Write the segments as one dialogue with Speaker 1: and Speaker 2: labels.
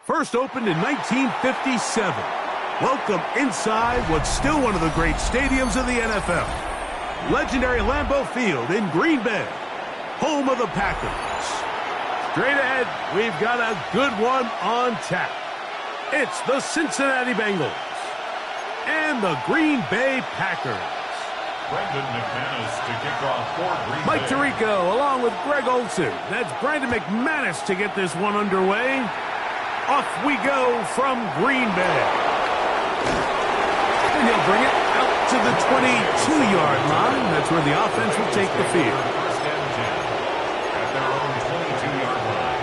Speaker 1: First opened in 1957. Welcome inside what's still one of the great stadiums of the NFL. Legendary Lambeau Field in Green Bay, home of the Packers. Straight ahead, we've got a good one on tap. It's the Cincinnati Bengals and the Green Bay Packers.
Speaker 2: Brandon McManus to kick off for Green Bay.
Speaker 1: Mike Tirico along with Greg Olsen. That's Brandon McManus to get this one underway. Off we go from Green Bay. And he'll bring it out to the 22-yard line. That's where the offense will take the field.
Speaker 2: First and 10 at their own 22-yard line.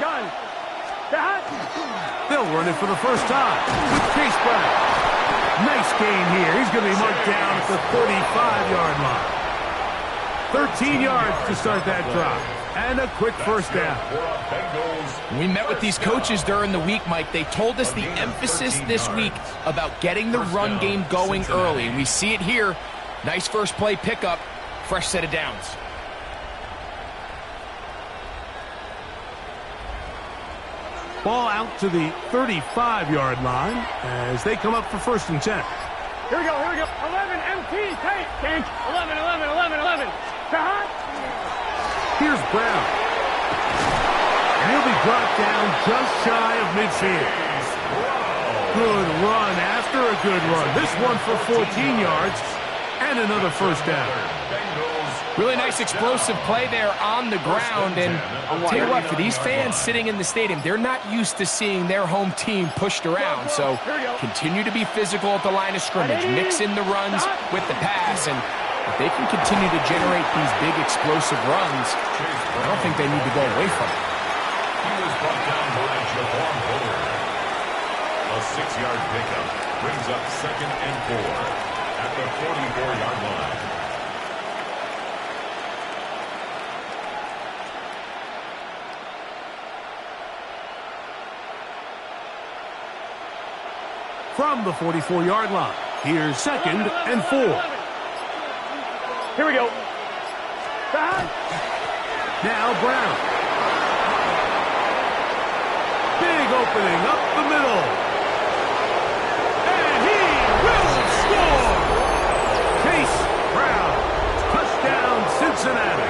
Speaker 3: Gun.
Speaker 1: They'll run it for the first time with Chase Brown. Nice gain here. He's going to be marked down at the 35-yard line. 13 yards to start that drive. And a quick first down.
Speaker 4: We met with these coaches during the week, Mike. They told us the emphasis this week about getting the run game going early. And we see it here. Nice first play pickup. Fresh set of downs.
Speaker 1: Ball out to the 35-yard line as they come up for first and 10.
Speaker 3: Here we go. 11 MT, tank. 11.
Speaker 1: Here's Brown. And he'll be brought down just shy of midfield. Good run after a good run. This one for 14 yards and another first down.
Speaker 4: Really nice explosive play there on the ground. And I'll tell you what, for these fans sitting in the stadium, they're not used to seeing their home team pushed around. So continue to be physical at the line of scrimmage. Mix in the runs with the pass. And if they can continue to generate these big explosive runs, I don't think they need to go away from it.
Speaker 2: He was brought down by Javon Bullard. A 6-yard pickup brings up 2nd and 4 at the 44-yard line.
Speaker 1: From the 44-yard line, here's 2nd and 4.
Speaker 3: Here we go.
Speaker 1: Now Brown. Big opening up the middle. And he will score. Chase Brown. Touchdown, Cincinnati.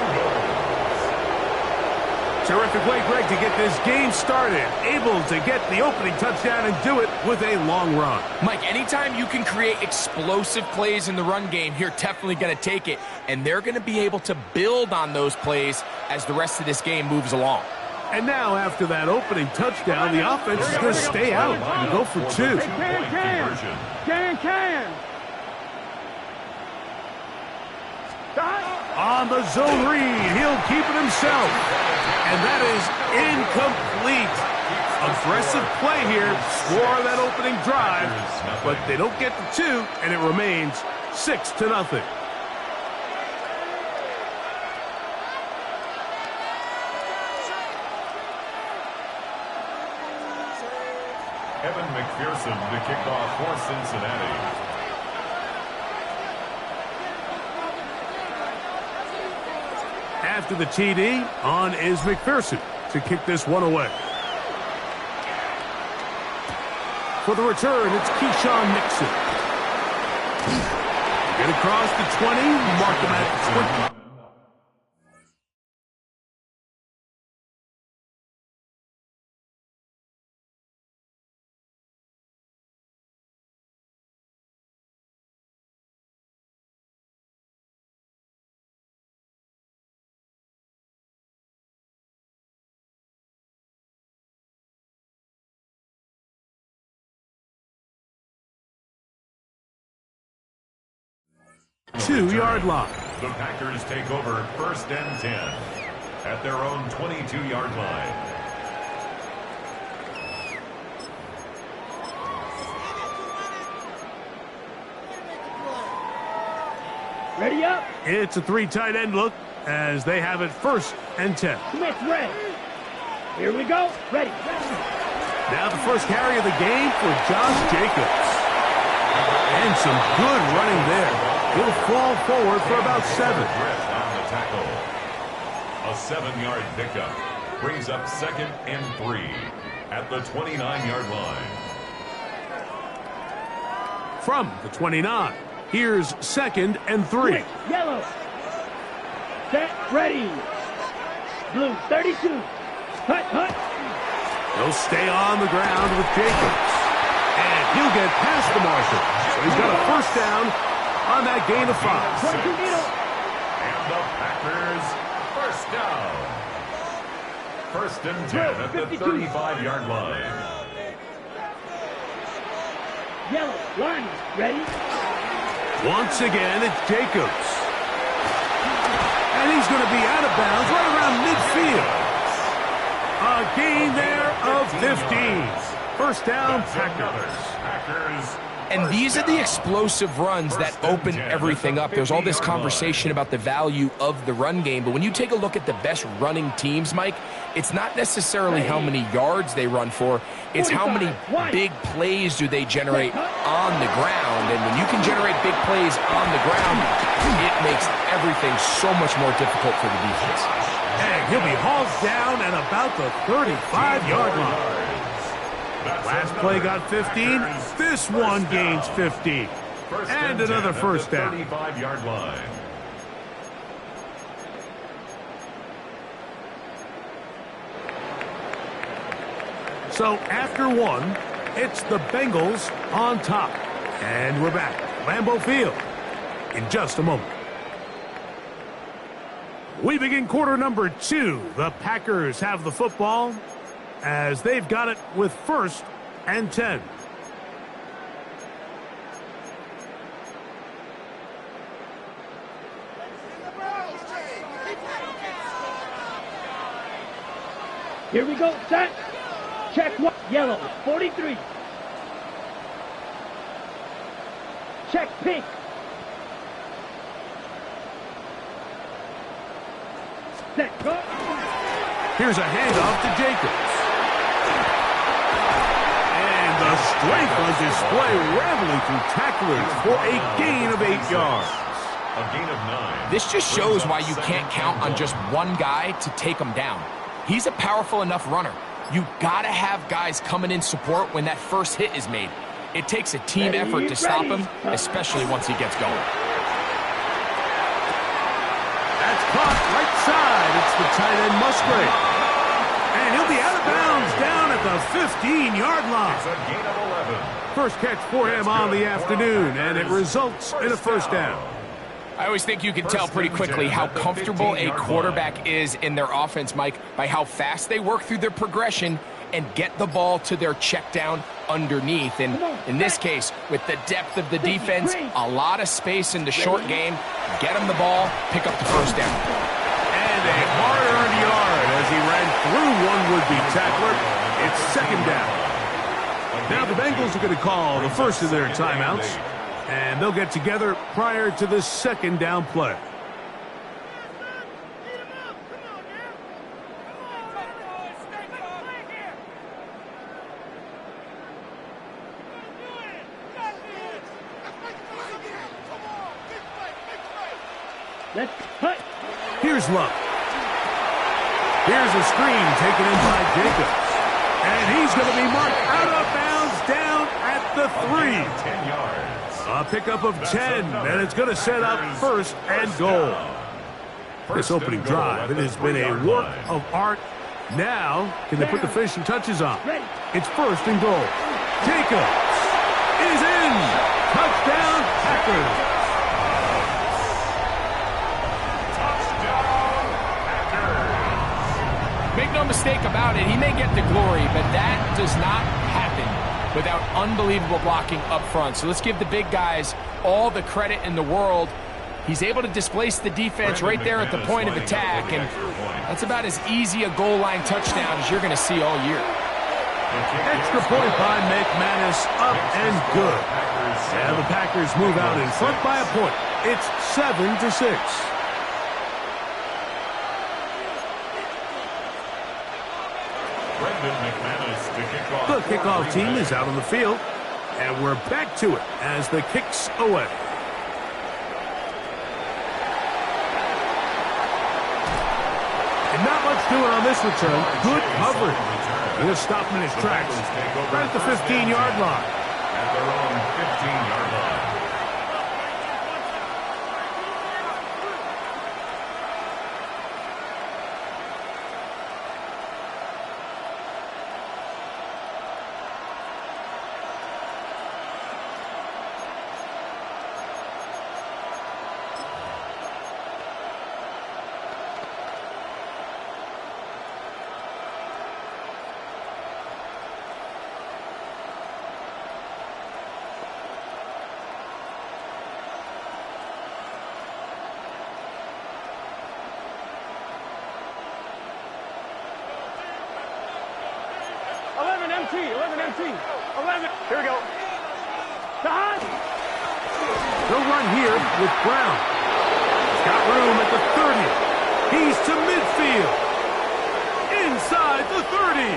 Speaker 1: Terrific way, Greg, to get this game started. Able to get the opening touchdown and do it with a long run.
Speaker 4: Mike, anytime you can create explosive plays in the run game, you're definitely going to take it. And they're going to be able to build on those plays as the rest of this game moves along.
Speaker 1: And now, after that opening touchdown, the offense is going to stay out and go for 2.
Speaker 3: Can.
Speaker 1: On the zone read, he'll keep it himself. And that is incomplete. Aggressive play here, score that opening drive, but they don't get the 2, and it remains 6-0.
Speaker 2: Evan McPherson to kick off for Cincinnati.
Speaker 1: After the TD, on is McPherson to kick this one away. For the return, it's Keyshawn Nixon. Get across the 20, mark him at 20. 22-yard line.
Speaker 2: The Packers take over 1st and 10 at their own 22-yard line.
Speaker 3: Ready up.
Speaker 1: It's a 3 tight end look as they have it 1st and 10.
Speaker 3: Smith ready. Here we go. Ready.
Speaker 1: Now the first carry of the game for Josh Jacobs. And some good running there. He'll fall forward for about 7.
Speaker 2: On the tackle. A 7-yard pickup brings up 2nd and 3 at the 29-yard line.
Speaker 1: From the 29, here's 2nd and 3.
Speaker 3: Yellow. Set. Ready. Blue 32. Hut, hut.
Speaker 1: He'll stay on the ground with Jacobs. And he'll get past the marshal. So he's got a 1st down on that gain of 5.
Speaker 2: And the Packers 1st down. 1st and 10 at the 35-yard line.
Speaker 3: Yellow. Line. Ready.
Speaker 1: Once again, it's Jacobs. And he's going to be out of bounds right around midfield. A gain there of 15. 1st down, Packers.
Speaker 4: And these are the explosive runs that open everything up. There's all this conversation about the value of the run game, but when you take a look at the best running teams, Mike, it's not necessarily how many yards they run for, it's how many big plays do they generate on the ground. And when you can generate big plays on the ground, it makes everything so much more difficult for the defense.
Speaker 1: And he'll be hauled down at about the 35-yard line. Last play got 15. This one gains 15. And another 1st down.
Speaker 2: 35-yard line.
Speaker 1: So after 1, it's the Bengals on top. And we're back. Lambeau Field in just a moment. We begin quarter number 2. The Packers have the football as they've got it with 1st and 10.
Speaker 3: Here we go. Set. Check 1. Yellow. 43. Check pink. Set. Go.
Speaker 1: Here's a handoff to Jacobs. And the strength on display, rambling through tacklers for a gain of 8 yards.
Speaker 2: A gain of 9.
Speaker 4: This just shows why you can't count on just one guy to take him down. He's a powerful enough runner. You gotta have guys coming in support when that first hit is made. It takes a team effort to stop him, especially once he gets going.
Speaker 1: That's caught right side. It's the tight end Musgrave. And he'll be out of bounds down at the 15-yard line.
Speaker 2: It's a gain of 11.
Speaker 1: First catch for him on the afternoon, and it results in a 1st down.
Speaker 4: I always think you can tell pretty quickly how comfortable a quarterback is in their offense, Mike, by how fast they work through their progression and get the ball to their check down underneath. And in this case, with the depth of the defense, a lot of space in the short game, get him the ball, pick up the 1st down.
Speaker 1: And a hard-earned yard as he ran through one would-be tackler. It's 2nd down. Now the Bengals are going to call the first of their timeouts, and they'll get together prior to the 2nd down play.
Speaker 3: Let's cut.
Speaker 1: Here's Love. Here's a screen taken in by Jacobs. And he's going to be marked out of bounds down at the 3.
Speaker 2: 10 yards.
Speaker 1: A pickup of 10, and it's going to set up 1st and goal. This opening drive, it has been a work of art. Now, can they put the finishing touches on? It's 1st and goal. Jacobs is in. Touchdown, Packers.
Speaker 4: Make no mistake about it, he may get the glory, but that does not happen without unbelievable blocking up front. So let's give the big guys all the credit in the world. He's able to displace the defense right there at the point of attack, and that's about as easy a goal line touchdown as you're going to see all year.
Speaker 1: Extra point by McManus, up and good. And the Packers move out in front by a point. It's 7-6. The kickoff team is out on the field, and we're back to it as the kick's away. And not much doing on this return. Good coverage. He's going to stop him in his tracks right at the 15-yard line.
Speaker 2: At their own 15-yard line.
Speaker 3: MT, 11 MT, 11. Here we go. Behind.
Speaker 1: They'll run here with Brown. He's got room at the 30. He's to midfield. Inside the 30.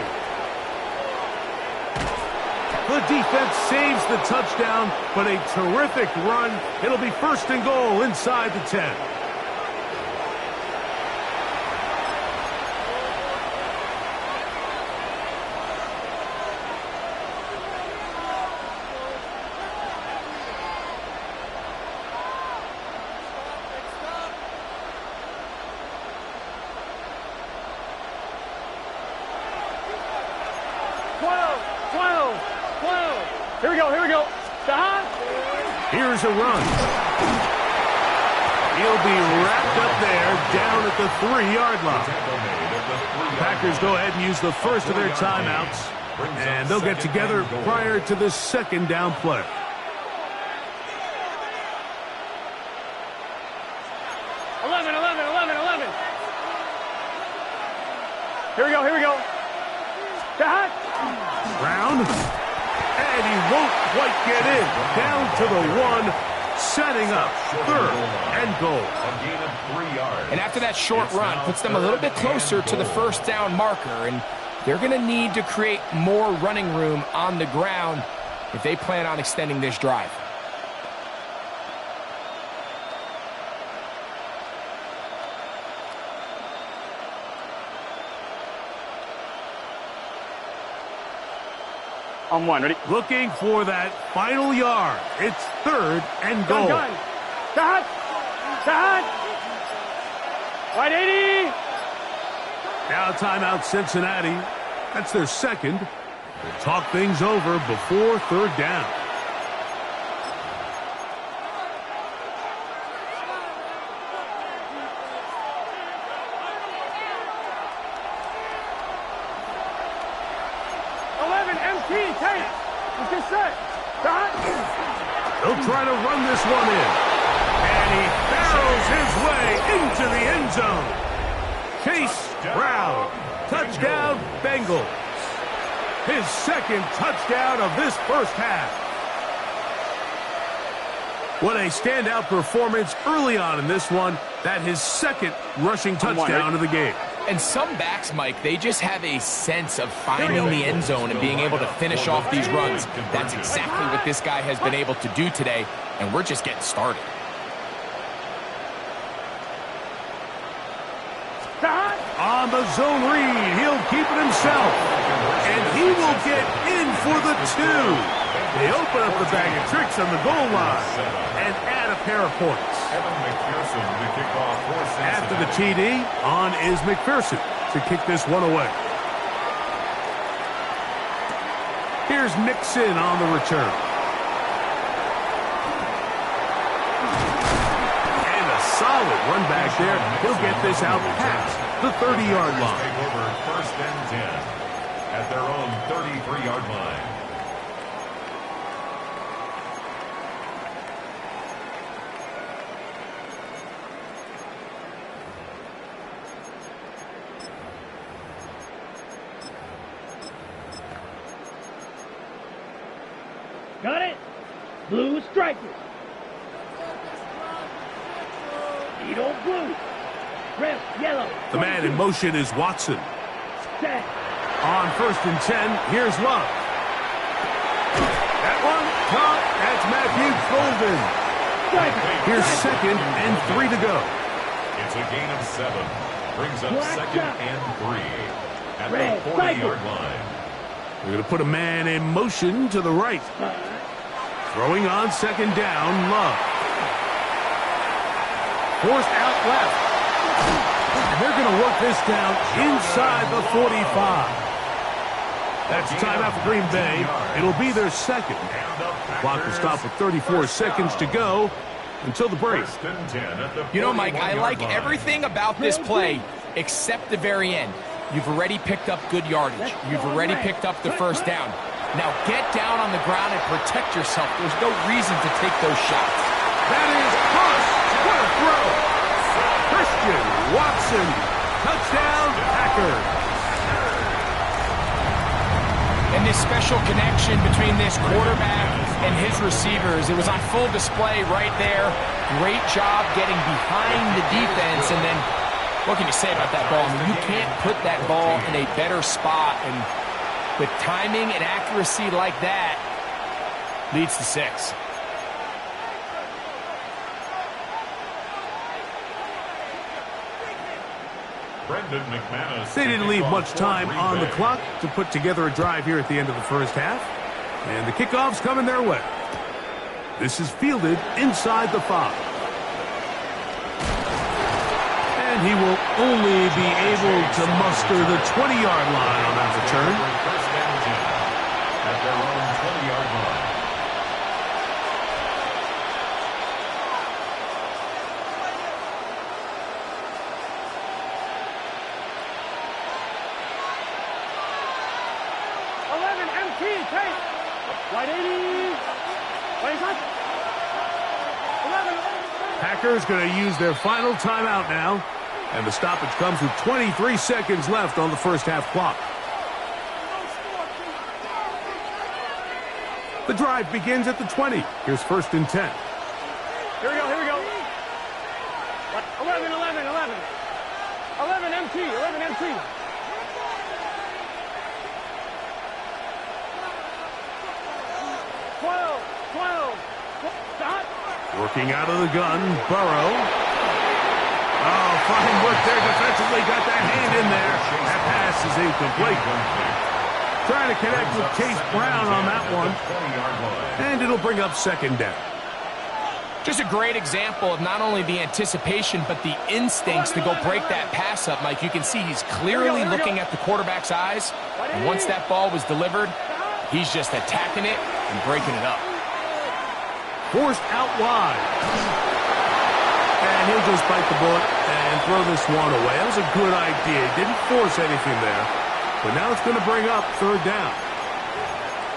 Speaker 1: The defense saves the touchdown, but a terrific run. It'll be first and goal inside the 10.
Speaker 3: Here we go. Behind.
Speaker 1: Here's a run. He'll be wrapped up there down at the 3-yard line. Packers go ahead and use the first of their timeouts, and they'll get together prior to the second down play.
Speaker 3: Here we go. Behind.
Speaker 1: Brown. And he won't quite get in. Down to the 1, setting up 3rd and goal.
Speaker 2: A gain of 3 yards.
Speaker 4: And after that short run, puts them a little bit closer to the first down marker, and they're going to need to create more running room on the ground if they plan on extending this drive.
Speaker 3: On 1, ready?
Speaker 1: Looking for that final yard. It's 3rd and goal.
Speaker 3: Gun. Behind. Right 80.
Speaker 1: Now timeout Cincinnati. That's their second. We'll talk things over before 3rd down. He'll try to run this one in. And he barrels his way into the end zone. Chase Brown. Touchdown, Bengals. His second touchdown of this first half. What a standout performance early on in this one. That his second rushing touchdown of the game.
Speaker 4: And some backs, Mike, they just have a sense of finding the end zone and being able to finish off these runs. That's exactly what this guy has been able to do today, and we're just getting started.
Speaker 1: On the zone read, he'll keep it himself. And he will get in for the 2. They open up the bag of tricks on the goal line and add a pair of points. After the TD, on is McPherson to kick this one away. Here's Nixon on the return. And a solid run back there. He'll get this out past the 30-yard line.
Speaker 2: Take over 1st and 10 at their own 33-yard line.
Speaker 3: Got it? Blue striker. Needle blue. Red, yellow.
Speaker 1: The man in motion is Watson.
Speaker 3: Set.
Speaker 1: On 1st and 10, here's Love. That one caught. That's Matthew Golden. Here's 2nd and 3 to go.
Speaker 2: It's a gain of 7. Brings up
Speaker 3: Black
Speaker 2: 2nd
Speaker 3: shot.
Speaker 2: and 3 at
Speaker 3: Red,
Speaker 2: the 40-yard line.
Speaker 1: We're going to put a man in motion to the right. Throwing on 2nd down, Love. Forced out left. And they're going to work this down inside the 45. That's timeout for Green Bay. It'll be their 2nd. Clock will stop with 34 seconds to go until the break.
Speaker 4: You know, Mike, I like everything about this play except the very end. You've already picked up good yardage. You've already picked up the 1st down. Now get down on the ground and protect yourself. There's no reason to take those shots.
Speaker 1: That is Huss. What a throw. Christian Watson. Touchdown, Packers.
Speaker 4: And this special connection between this quarterback and his receivers, it was on full display right there. Great job getting behind the defense. And then, what can you say about that ball? I mean, you can't put that ball in a better spot. And with timing and accuracy like that, leads to 6.
Speaker 1: They didn't leave much time on the clock to put together a drive here at the end of the 1st half. And the kickoff's coming their way. This is fielded inside the 5. And he will only be able to muster the 20-yard line on that return.
Speaker 2: First and 10 at their own 20-yard line.
Speaker 1: Packers going to use their final timeout now. And the stoppage comes with 23 seconds left on the 1st half clock. The drive begins at the 20. Here's 1st and 10.
Speaker 3: Here we go, here we go. 11, 11, 11. 11 MT, 11 MT.
Speaker 1: Working out of the gun, Burrow. Oh, fine work there defensively. Got that hand in there. That pass is incomplete. Trying to connect with Chase Brown on that one. And it'll bring up 2nd down.
Speaker 4: Just a great example of not only the anticipation, but the instincts to go break that pass up, Mike. You can see he's clearly looking at the quarterback's eyes. And once that ball was delivered, he's just attacking it and breaking it up.
Speaker 1: Forced out wide. And he'll just bite the bullet and throw this one away. That was a good idea. Didn't force anything there. But now it's going to bring up 3rd down.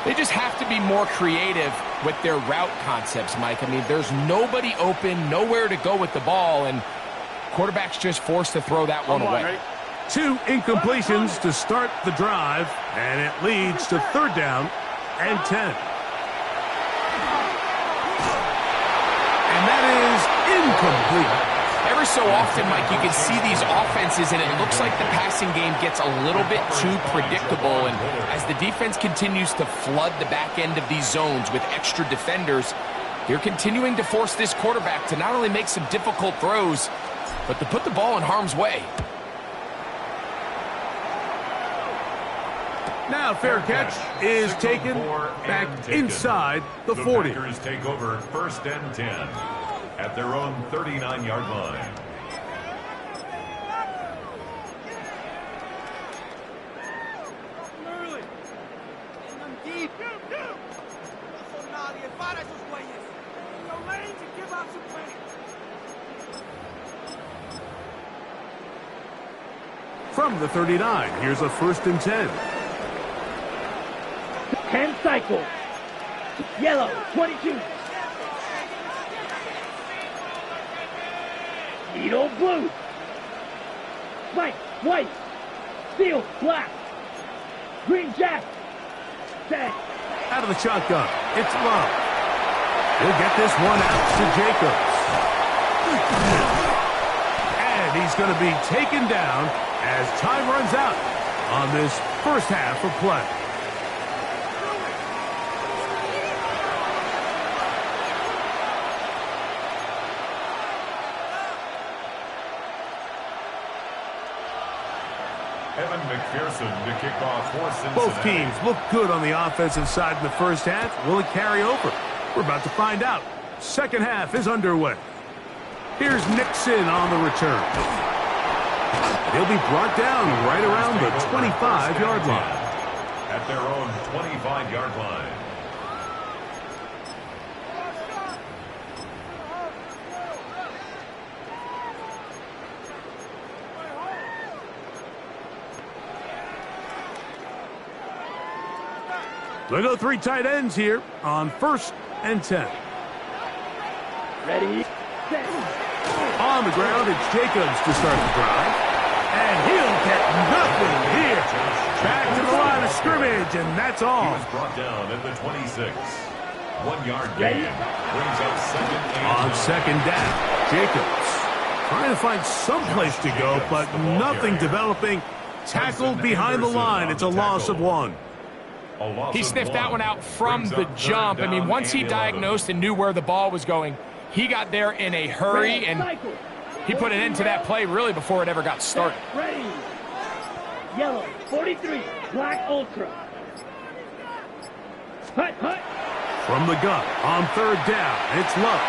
Speaker 4: They just have to be more creative with their route concepts, Mike. I mean, there's nobody open, nowhere to go with the ball, and quarterback's just forced to throw that one away.
Speaker 1: 2 incompletions to start the drive, and it leads to 3rd down and 10. And that is incomplete.
Speaker 4: Every so often, Mike, you can see these offenses, and it looks like the passing game gets a little bit too predictable. And as the defense continues to flood the back end of these zones with extra defenders, they're continuing to force this quarterback to not only make some difficult throws, but to put the ball in harm's way.
Speaker 1: Now, fair catch is taken back inside the 40.
Speaker 2: The Packers take over 1st and 10 at their own 39-yard line.
Speaker 1: From the 39, here's a 1st and 10.
Speaker 3: 10 cycle. Yellow, 22. Needle blue. White, white. Steel, black. Green jack. Set.
Speaker 1: Out of the shotgun. It's Love. He'll get this one out to Jacobs. And he's going to be taken down as time runs out on this first half of play.
Speaker 2: Evan McPherson to kick off for Cincinnati.
Speaker 1: Both teams look good on the offensive side in the first half. Will it carry over? We're about to find out. Second half is underway. Here's Nixon on the return. He'll be brought down right around the 25-yard line.
Speaker 2: At their own 25-yard line.
Speaker 1: They go 3 tight ends here on 1st and 10.
Speaker 3: Ready?
Speaker 1: On the ground, it's Jacobs to start the drive. And he'll get nothing here. Back to the line of scrimmage, and that's all.
Speaker 2: He was brought down at the 26. 1-yard gain. Brings up second and
Speaker 1: on second down, Jacobs trying to find some place to go, but nothing developing. Tackled behind the line. It's a loss of 1.
Speaker 4: He sniffed that one out from the jump. I mean, once he diagnosed and knew where the ball was going, he got there in a hurry, and he put an end to that play really before it ever got started.
Speaker 3: Ready. Yellow, 43, black ultra. Hut, hut.
Speaker 1: From the gun on 3rd down, it's Love.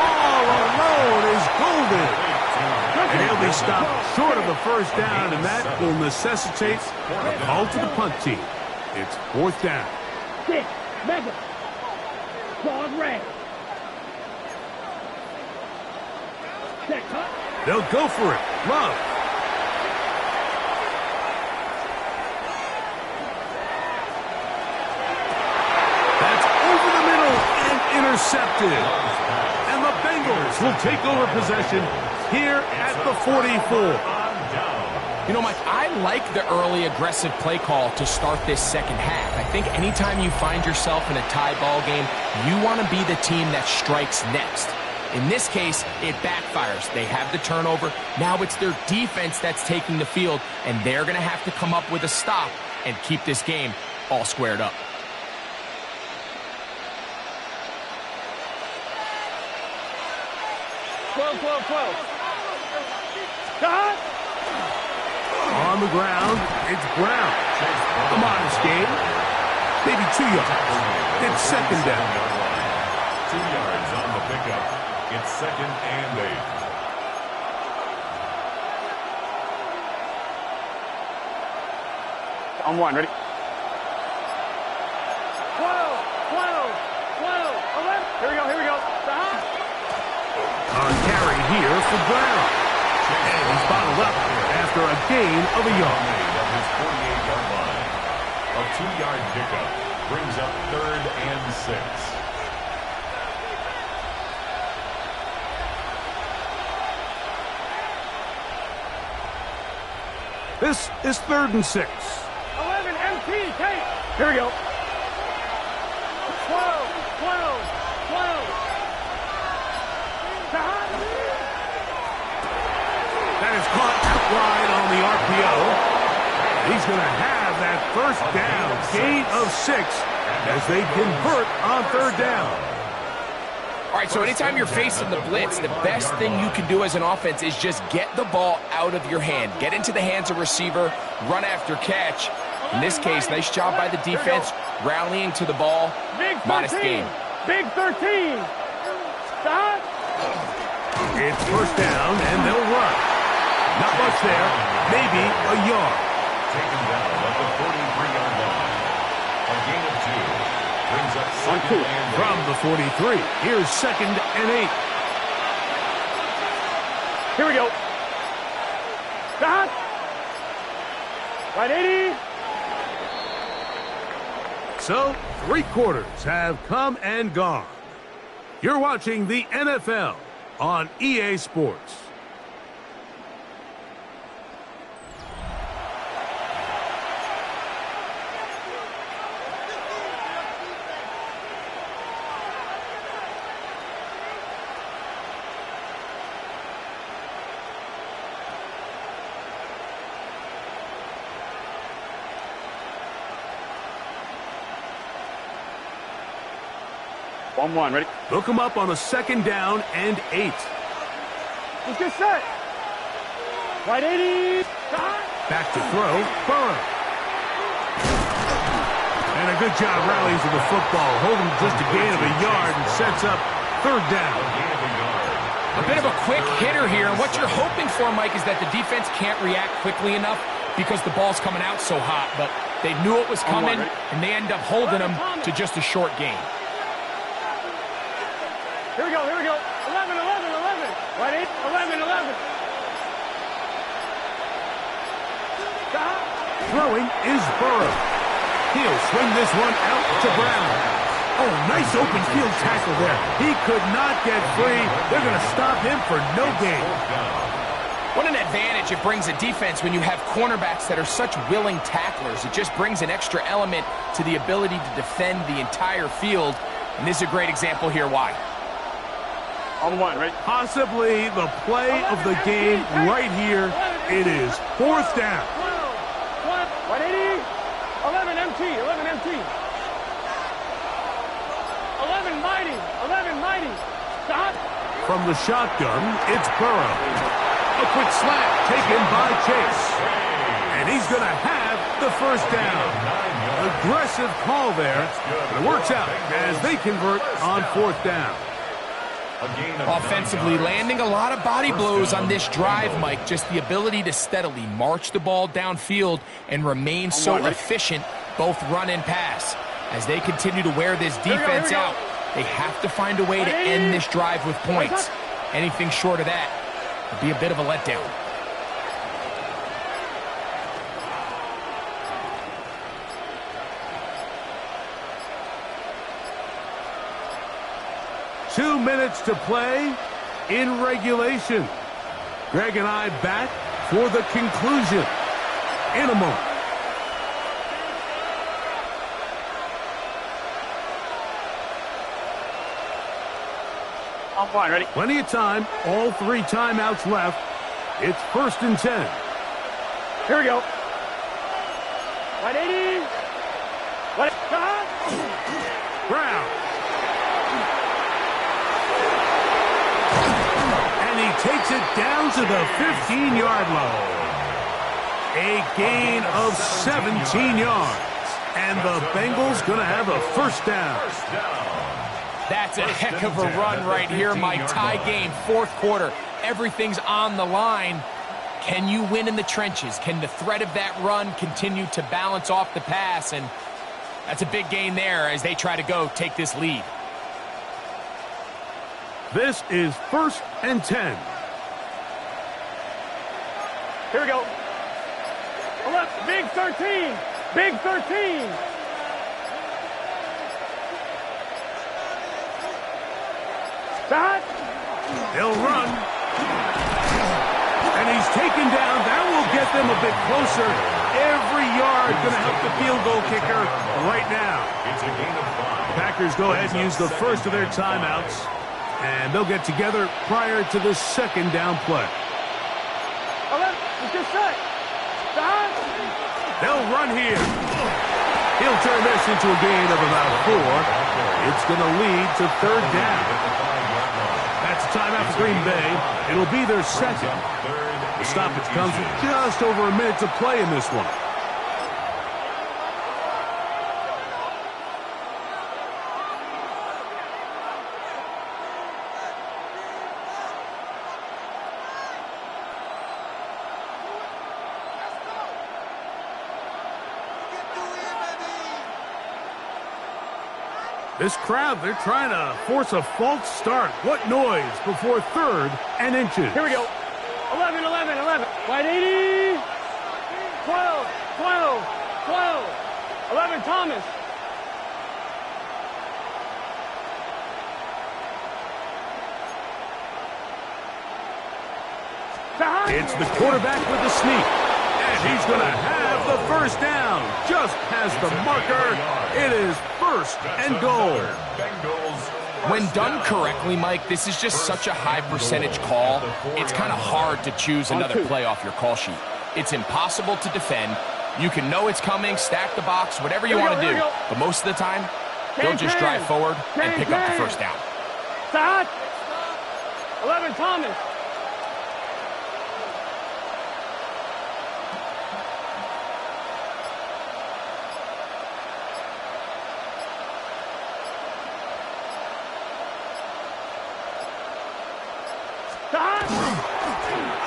Speaker 1: All alone is Golden. And he'll be stopped short of the first down, and that will necessitate a call to the punt team. It's 4th down.
Speaker 3: 6, mega. Claude red. Check, hut.
Speaker 1: They'll go for it. Love. That's over the middle and intercepted. And the Bengals will take over possession here at the 44.
Speaker 4: You know, Mike, I like the early aggressive play call to start this second half. I think anytime you find yourself in a tie ball game, you want to be the team that strikes next. In this case, it backfires. They have the turnover. Now it's their defense that's taking the field, and they're going to have to come up with a stop and keep this game all squared up.
Speaker 3: Cut.
Speaker 1: On the ground, it's Brown. A modest game. Maybe 2 yards. It's second down.
Speaker 2: 2 yards on the pickup. It's second and 8.
Speaker 3: On 1, ready? 12, 12, 11. Here we go.
Speaker 1: On carry here for Brown. And he's bottled up after a gain of a yard.
Speaker 2: Of his 48-yard line. A 2-yard pickup brings up 3rd and 6.
Speaker 1: This is 3rd and 6.
Speaker 3: 11, MT, take. Here we go. 12.
Speaker 1: That is caught out wide on the RPO. He's going to have that first down, gain of 6, as they convert on 3rd down.
Speaker 4: All right, so anytime you're facing the blitz, the best thing you can do as an offense is just get the ball out of your hand. Get into the hands of receiver, run after catch. In this case, nice job by the defense, rallying to the ball. Modest game.
Speaker 3: Big 13. Stop.
Speaker 1: It's first down, and they'll run. Not much there, maybe a yard.
Speaker 2: Taken down at the 43-yard line. A gain of 2 brings up second and 8.
Speaker 1: From the 43, here's second and 8.
Speaker 3: Here we go. Stop. Right 80.
Speaker 1: So, 3 quarters have come and gone. You're watching the NFL on EA Sports.
Speaker 3: 1-1, ready?
Speaker 1: Hook him up on a 2nd down and 8.
Speaker 3: Let's get set. Right 80.
Speaker 1: Back to throw, Burrow. And a good job rallies to the football, holding just a gain of a yard and sets up 3rd down.
Speaker 4: A bit of a quick hitter here, and what you're hoping for, Mike, is that the defense can't react quickly enough because the ball's coming out so hot, but they knew it was coming, and they end up holding them to just a short gain.
Speaker 3: Here we go, here we go. 11, 11, 11. Right 8, 11, 11.
Speaker 1: Throwing is Burrow. He'll swing this one out to Brown. Oh, nice open field tackle there. He could not get free. They're going to stop him for no gain.
Speaker 4: What an advantage it brings a defense when you have cornerbacks that are such willing tacklers. It just brings an extra element to the ability to defend the entire field. And this is a great example here why.
Speaker 3: On 1, right?
Speaker 1: Possibly the play of the game right here. It is 4th down.
Speaker 3: 180, 11 MT, 11 MT. 11 mighty, 11 mighty. Stop.
Speaker 1: From the shotgun, it's Burrow. A quick slant taken by Chase. And he's going to have the 1st down. Aggressive call there, but it works out as they convert on 4th down.
Speaker 4: Offensively, landing a lot of body blows on this drive, Mike. Just the ability to steadily march the ball downfield and remain so efficient, both run and pass. As they continue to wear this defense out, they have to find a way to end this drive with points. Anything short of that would be a bit of a letdown.
Speaker 1: Two minutes to play in regulation. Greg and I back for the conclusion in a moment.
Speaker 3: On 1, ready?
Speaker 1: Plenty of time. All 3 timeouts left. It's 1st and 10.
Speaker 3: Here we go. 180. What?
Speaker 1: Brown. And he takes it down to the 15-yard line. A gain of 17 yards. And the Bengals going to have a 1st down.
Speaker 4: That's a heck of a run right here, Mike. Tie game, 4th quarter. Everything's on the line. Can you win in the trenches? Can the threat of that run continue to balance off the pass? And that's a big gain there as they try to go take this lead.
Speaker 1: This is 1st and 10.
Speaker 3: Here we go. 11, big 13. Big 13. Stop.
Speaker 1: They'll run. And he's taken down. That will get them a bit closer. Every yard going to help the field goal kicker right now.
Speaker 2: It's a gain of 5.
Speaker 1: Packers go ahead and use the first of their timeouts. And they'll get together prior to the 2nd down play.
Speaker 3: 11, just set. Stop.
Speaker 1: They'll run here. He'll turn this into a gain of about 4. It's going to lead to 3rd down. That's a timeout for Green Bay. It'll be their 2nd. The stoppage comes with just over a minute to play in this one. This crowd, they're trying to force a false start. What noise before 3rd and inches.
Speaker 3: Here we go. 11, 11, 11. Right 80. 12, 12, 12. 11, Thomas.
Speaker 1: It's the quarterback with the sneak. And he's going to have the 1st down. Just past the marker. It is 1st and goal.
Speaker 4: When done correctly, Mike, this is just such a high percentage call. It's kind of hard to choose another play off your call sheet. It's impossible to defend. You can know it's coming, stack the box, whatever you want to do. But most of the time, They'll just drive forward and pick up the first down.
Speaker 3: Stop. 11, Thomas.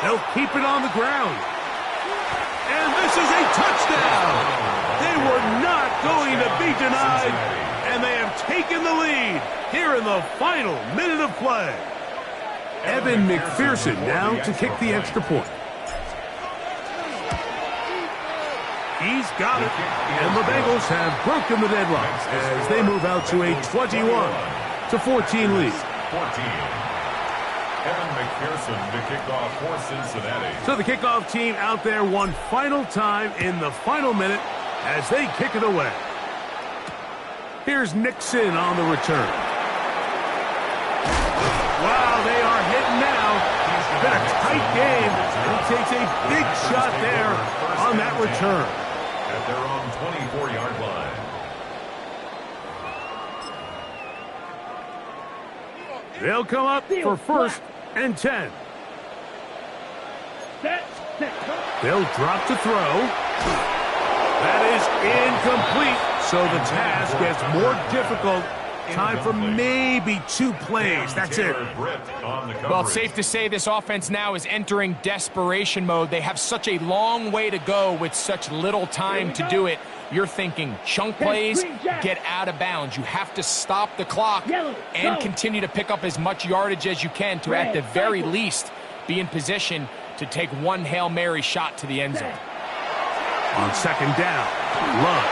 Speaker 1: They'll keep it on the ground. And this is a touchdown. They were not going to be denied, and they have taken the lead here in the final minute of play. Evan McPherson now to kick the extra point. He's got it, and the Bengals have broken the deadlock as they move out to a 21-14 lead.
Speaker 2: 14. Evan McPherson to kick off for Cincinnati.
Speaker 1: So the kickoff team out there one final time in the final minute as they kick it away. Here's Nixon on the return. Wow, they are hitting now. It's been a tight game. He takes a big shot there on that return.
Speaker 2: At their own 24-yard line.
Speaker 1: They'll come up for 1st and 10. They'll drop to throw. That is incomplete. So the task gets more difficult. Time for maybe 2 plays. That's it.
Speaker 4: Well, it's safe to say this offense now is entering desperation mode. They have such a long way to go with such little time to do it. You're thinking chunk plays, get out of bounds. You have to stop the clock and continue to pick up as much yardage as you can to, at the very least, be in position to take one Hail Mary shot to the end zone.
Speaker 1: On 2nd down, Love.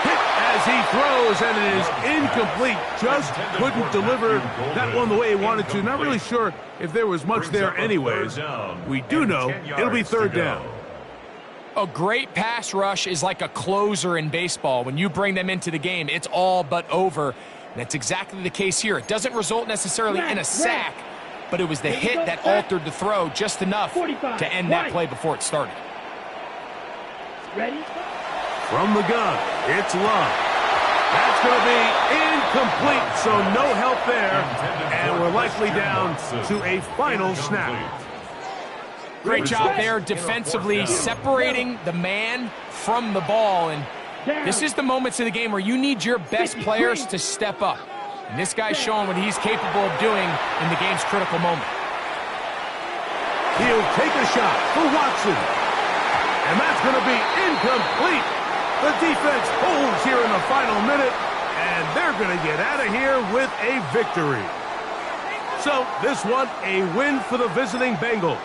Speaker 1: Hit as he throws, and it is incomplete. Just couldn't deliver that one the way he wanted to. Not really sure if there was much there anyways. We do know it'll be 3rd down.
Speaker 4: A great pass rush is like a closer in baseball. When you bring them into the game, it's all but over. And that's exactly the case here. It doesn't result necessarily in a sack, but it was the hit that altered the throw just enough to end that play before it started.
Speaker 3: Ready?
Speaker 1: From the gun, it's Love. That's going to be incomplete, so no help there. And we're likely down to a final snap.
Speaker 4: Great job there defensively, separating the man from the ball. And this is the moments of the game where you need your best players to step up. And this guy's showing what he's capable of doing in the game's critical moment.
Speaker 1: He'll take a shot for Watson. And that's going to be incomplete. The defense holds here in the final minute, and they're going to get out of here with a victory. So this one, a win for the visiting Bengals.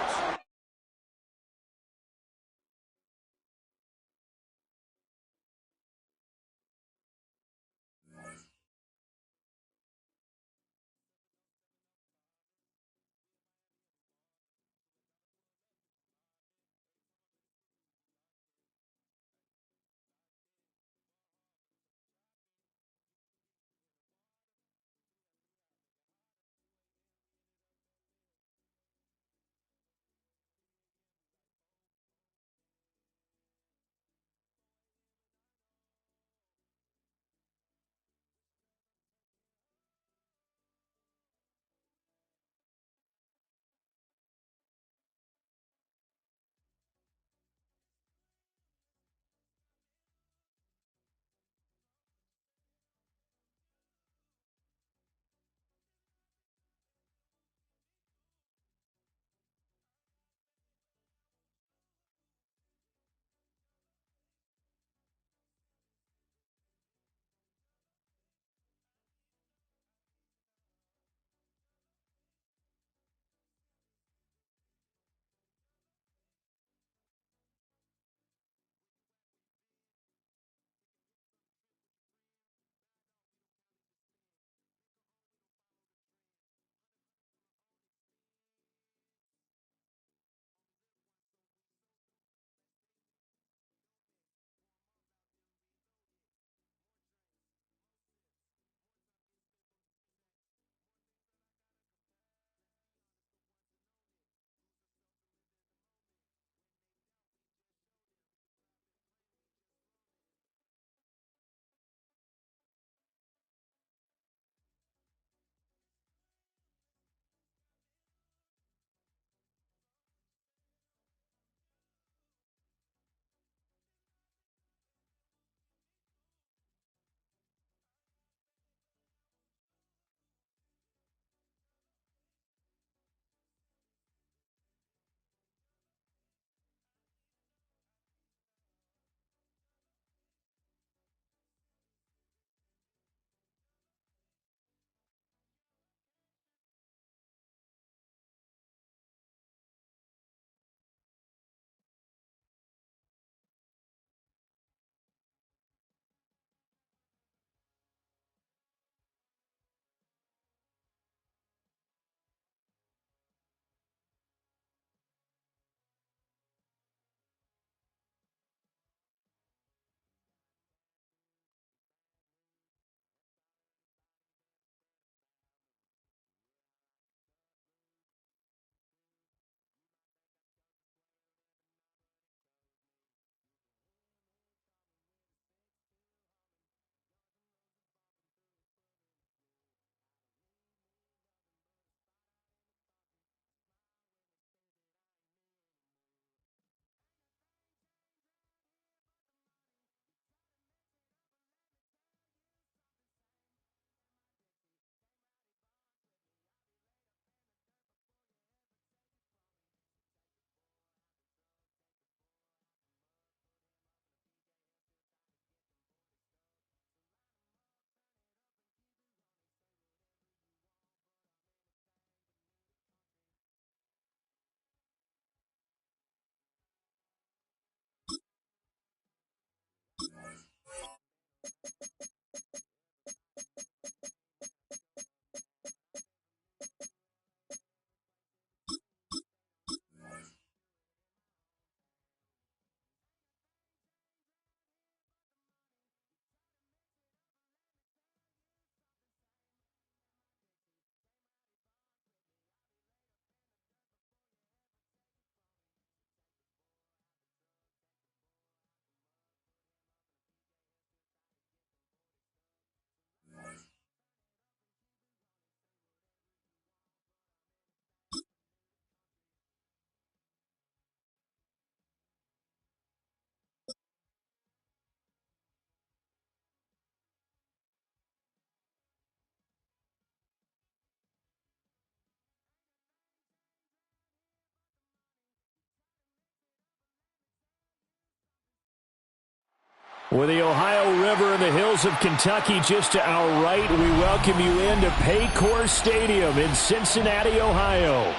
Speaker 5: With the Ohio River and the hills of Kentucky just to our right, we welcome you into Paycor Stadium in Cincinnati, Ohio.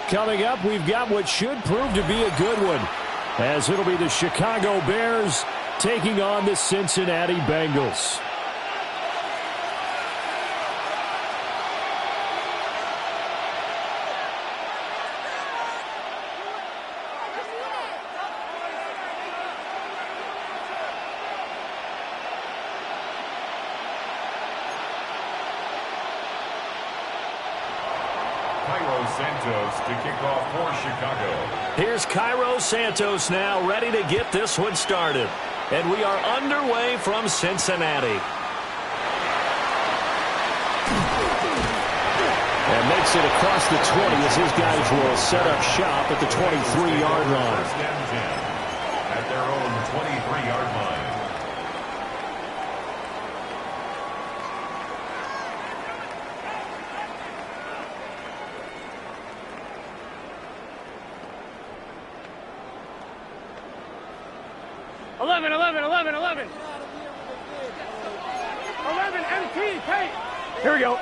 Speaker 5: Coming up, we've got what should prove to be a good one, as it'll be the Chicago Bears taking on the Cincinnati Bengals.
Speaker 2: Cairo Santos to kick off for Chicago.
Speaker 5: Here's Cairo Santos now, ready to get this one started. And we are underway from Cincinnati. And makes it across the 20 as his guys will set up shop at the 23-yard line.
Speaker 2: First and 10 at their own 23-yard line.
Speaker 3: Eleven, 11, MT, Tate. Here we go.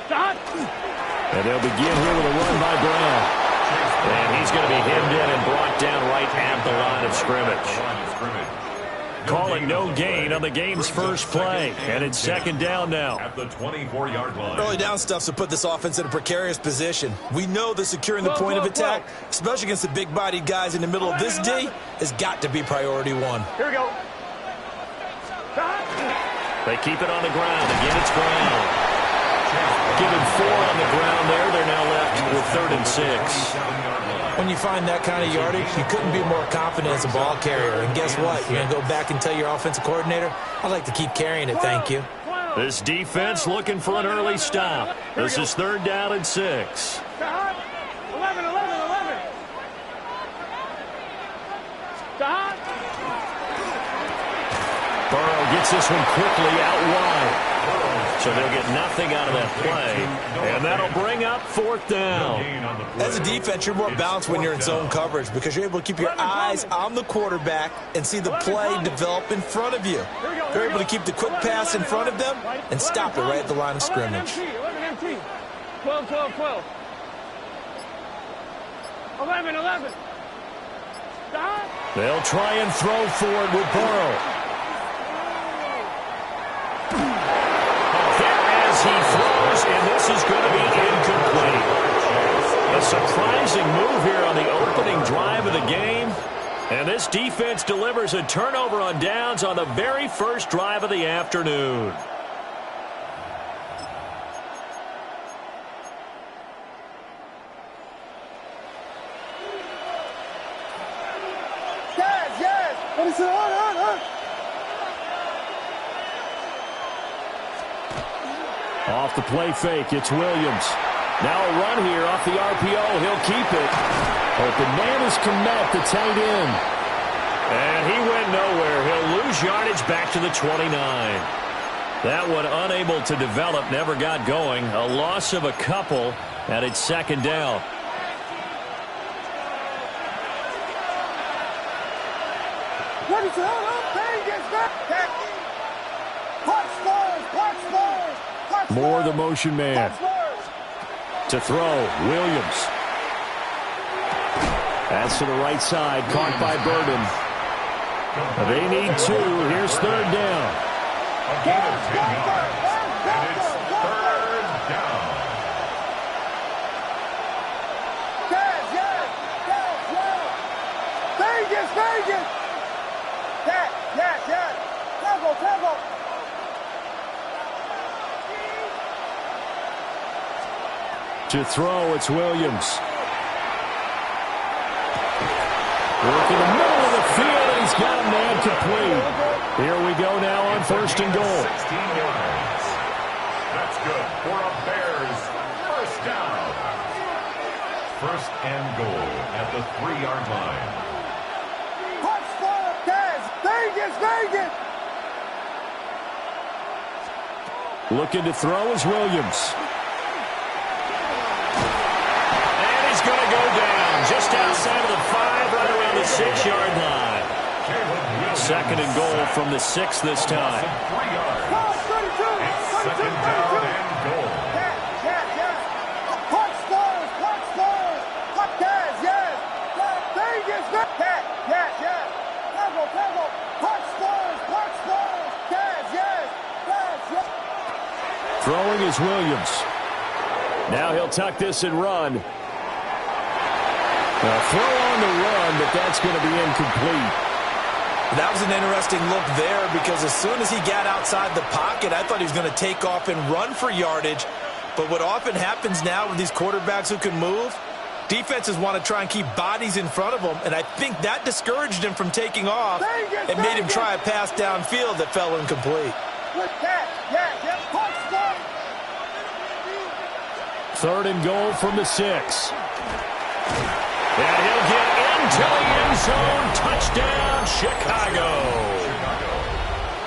Speaker 3: Stop.
Speaker 5: And they'll begin here with a run by Brown. And he's going to be hemmed in and brought down right at the line of scrimmage. Calling no gain on the game's first play. And it's second down now.
Speaker 2: At the 24-yard line.
Speaker 6: Early down stuff to put this offense in a precarious position. We know that securing the point of attack, especially against the big-bodied guys in the middle of this D, has got to be priority one.
Speaker 3: Here we go.
Speaker 5: They keep it on the ground. Again, it's Brown. Give him 4 on the ground there. They're now left with 3rd and 6.
Speaker 6: When you find that kind of yardage, you couldn't be more confident as a ball carrier. And guess what? You're going to go back and tell your offensive coordinator, I'd like to keep carrying it, thank you.
Speaker 5: This defense looking for an early stop. This is 3rd down and 6.
Speaker 3: 11. Stop.
Speaker 5: Burrow gets this one quickly out wide. So they'll get nothing out of that play. And that'll bring up 4th down.
Speaker 6: As a defense, you're more balanced when you're in zone coverage because you're able to keep your eyes on the quarterback and see the play develop in front of you. You're able to keep the quick pass in front of them and stop it right at the line of scrimmage.
Speaker 3: 11 MT. 12. 11. Stop.
Speaker 5: They'll try and throw forward with Burrow. He throws, and this is going to be incomplete. A surprising move here on the opening drive of the game. And this defense delivers a turnover on downs on the very first drive of the afternoon.
Speaker 3: Yes. What is it? On.
Speaker 5: Off the play fake, it's Williams. Now a run here off the RPO. He'll keep it. Open man is Kmet, the tight end. And he went nowhere. He'll lose yardage back to the 29. That one unable to develop, never got going. A loss of a couple, and it's second down.
Speaker 3: What is it?
Speaker 5: Moore, the motion man. To throw, Williams. That's to the right side, caught by Burden. They need 2. Here's 3rd down.
Speaker 2: A gain of 10 yards, and it's 3rd down.
Speaker 3: Vegas. Yes. Tackle.
Speaker 5: To throw, it's Williams. Work in the middle of the field, and he's got a man complete. Here we go now on 1st and goal.
Speaker 2: 16 yards. That's good for a Bears first down. 1st and goal at the 3-yard line.
Speaker 3: Vegas.
Speaker 5: Looking to throw is Williams. And he's going to go down just outside of the 5, right around the 6-yard line. Second and goal from the 6 this time.
Speaker 2: It's second down and goal.
Speaker 5: Throwing is Williams. Now he'll tuck this and run. A throw on the run, but that's going to be incomplete.
Speaker 6: That was an interesting look there because as soon as he got outside the pocket, I thought he was going to take off and run for yardage. But what often happens now with these quarterbacks who can move, defenses want to try and keep bodies in front of them, and I think that discouraged him from taking off and made him try a pass downfield that fell incomplete.
Speaker 5: Third and goal from the 6. And he'll get into the end zone. Touchdown, Chicago.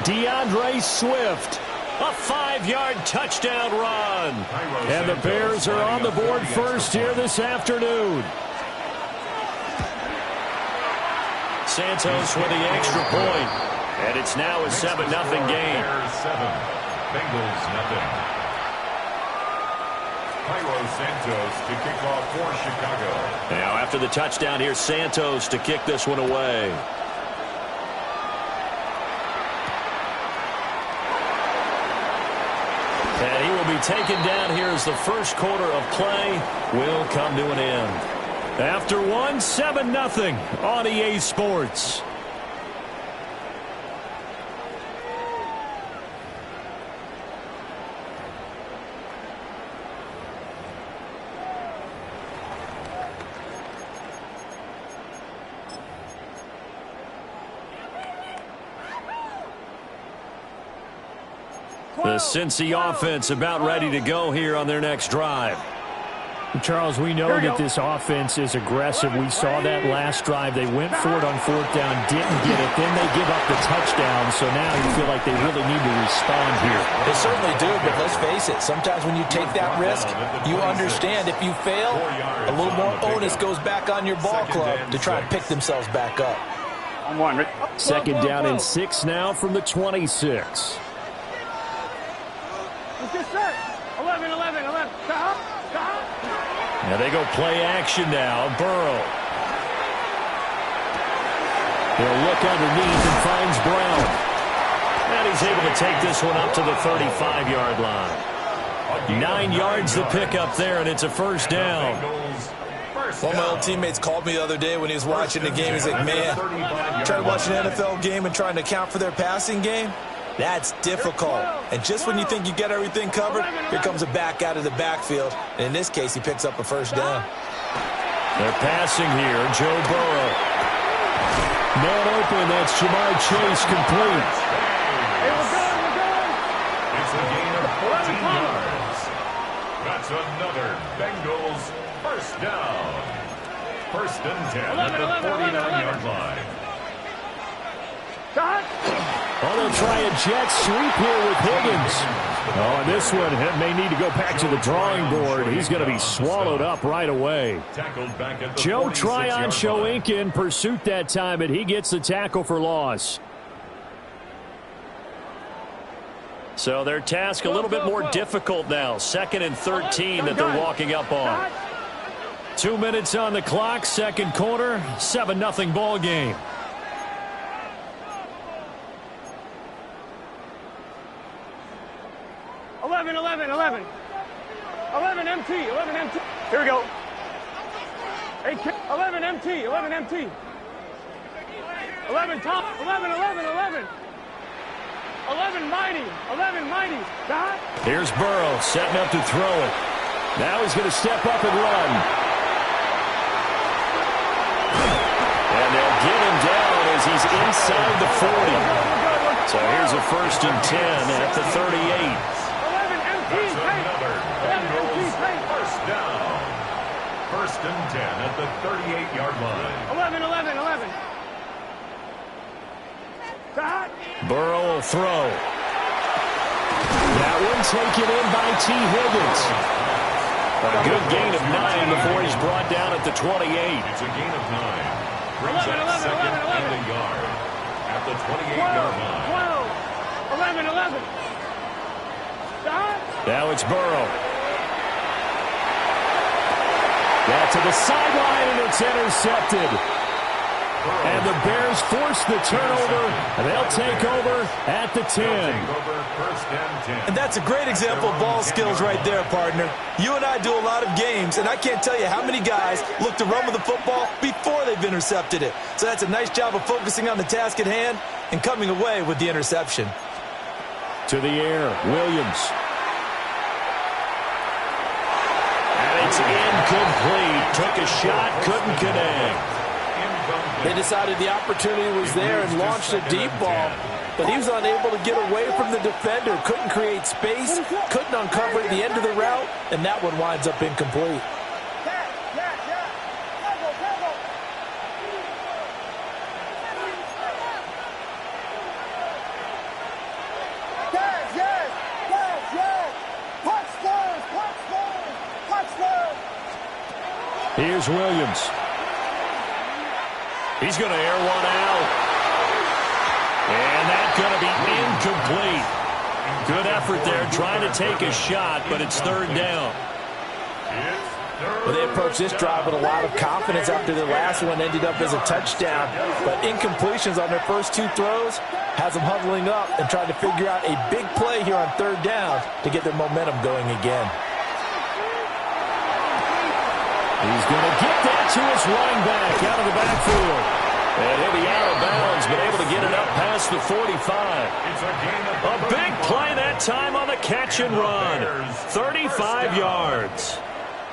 Speaker 5: DeAndre Swift, a 5-yard touchdown run. And the Bears are on the board first here this afternoon. Santos with the extra point. And it's now a 7-0 game.
Speaker 2: Bears 7, Bengals nothing. Cairo Santos to kick off for Chicago.
Speaker 5: Now after the touchdown, here's Santos to kick this one away. And he will be taken down here as the first quarter of play will come to an end. After one, 7-0 on EA Sports. The Cincy offense about ready to go here on their next drive.
Speaker 7: Charles, we know that this offense is aggressive. We saw that last drive. They went for it on 4th down, didn't get it. Then they give up the touchdown. So now you feel like they really need to respond here.
Speaker 6: They certainly do, but let's face it. Sometimes when you take that risk, you understand if you fail, a little more onus goes back on your ball club to try and pick themselves back up.
Speaker 5: Second down and 6 now from the 26.
Speaker 3: Let's get set. 11.
Speaker 5: Now they go play action now. Burrow. He'll look underneath and finds Brown. And he's able to take this one up to the 35-yard line. 9 yards to pick up there, and it's a first down.
Speaker 6: One of my old teammates called me the other day when he was watching the game. He's like, man, trying to watch an NFL game and trying to account for their passing game? That's difficult. And just when you think you get everything covered, here comes a back out of the backfield. And in this case, he picks up a first down.
Speaker 5: They're passing here. Joe Burrow. Man open. That's Jamar Chase complete.
Speaker 3: Hey, we're going.
Speaker 2: It's a gain of 14 yards. That's another Bengals first down. 1st and 10 at the 49-yard line.
Speaker 5: Oh, they'll try a jet sweep here with Higgins. Oh, and this one may need to go back to the drawing board. He's going to be swallowed up right away. Joe Tryon showing in pursuit that time, but he gets the tackle for loss. So their task a little bit more difficult now. 2nd and 13 that they're walking up on. 2 minutes on the clock, second quarter, 7-0 ball game.
Speaker 3: Eleven MT. Here we go. 11 MT. 11 top. 11. 11 mighty. Dot.
Speaker 5: Here's Burrow setting up to throw it. Now he's going to step up and run. And they'll get him down as he's inside the 40. So here's a 1st and 10 at the 38.
Speaker 2: That's another Bengals first down. 1st and 10 at the 38-yard line.
Speaker 3: 11.
Speaker 5: Burrow will throw. That one taken in by T. Higgins. A good gain of 9 before he's brought down at the 28.
Speaker 2: It's a gain of 9. Brings up 2nd and a yard. at the 28-yard line.
Speaker 3: 12, 11.
Speaker 5: Now it's Burrow. That's to the sideline, and it's intercepted. And the Bears force the turnover, and they'll take over at the 10.
Speaker 6: And that's a great example of ball skills right there, partner. You and I do a lot of games, and I can't tell you how many guys look to run with the football before they've intercepted it. So that's a nice job of focusing on the task at hand and coming away with the interception.
Speaker 5: To the air, Williams. And it's incomplete. Took a shot, couldn't connect.
Speaker 6: They decided the opportunity was there and launched a deep ball, but he was unable to get away from the defender, couldn't create space, couldn't uncover at the end of the route, and that one winds up incomplete.
Speaker 5: Here's Williams. He's going to air one out. And that's going to be incomplete. Good effort there trying to take a shot, but it's third down.
Speaker 6: Well, they approached this drive with a lot of confidence after their last one ended up as a touchdown. But incompletions on their first two throws has them huddling up and trying to figure out a big play here on third down to get their momentum going again.
Speaker 5: He's going to get that to his running back out of the backfield. And he'll be out of bounds, but able to get it up past the 45. A big play that time on the catch and run. 35 yards.